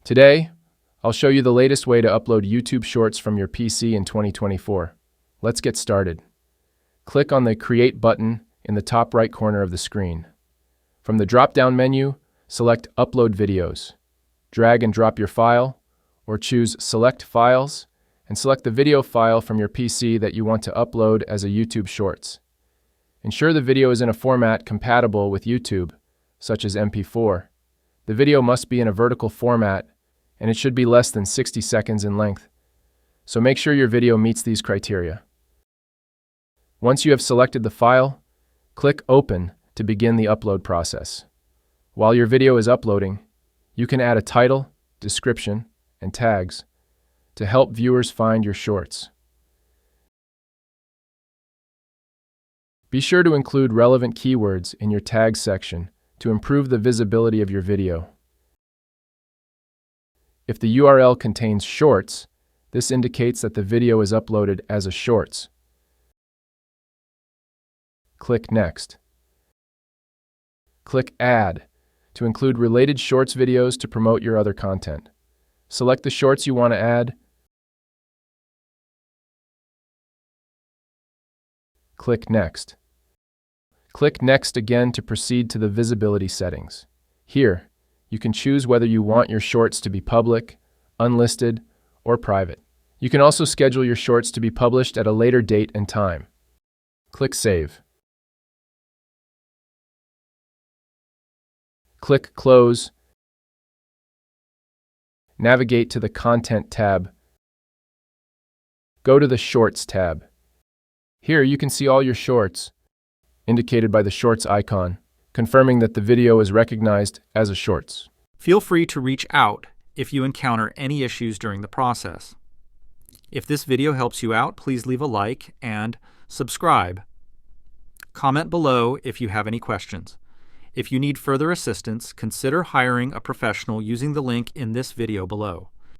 Today, I'll show you the latest way to upload YouTube Shorts from your PC in 2024. Let's get started. Click on the Create button in the top right corner of the screen. From the drop-down menu, select Upload Videos. Drag and drop your file, or choose Select Files, and select the video file from your PC that you want to upload as a YouTube Shorts. Ensure the video is in a format compatible with YouTube, such as MP4. The video must be in a vertical format, and it should be less than 60 seconds in length. So make sure your video meets these criteria. Once you have selected the file, click Open to begin the upload process. While your video is uploading, you can add a title, description, and tags to help viewers find your shorts. Be sure to include relevant keywords in your tags section to improve the visibility of your video. If the URL contains shorts, this indicates that the video is uploaded as a shorts. Click Next. Click Add to include related shorts videos to promote your other content. Select the shorts you want to add. Click Next. Click Next again to proceed to the visibility settings. Here, you can choose whether you want your shorts to be public, unlisted, or private. You can also schedule your shorts to be published at a later date and time. Click Save. Click Close. Navigate to the Content tab. Go to the Shorts tab. Here you can see all your shorts, indicated by the Shorts icon, confirming that the video is recognized as a Shorts. Feel free to reach out if you encounter any issues during the process. If this video helps you out, please leave a like and subscribe. Comment below if you have any questions. If you need further assistance, consider hiring a professional using the link in this video below.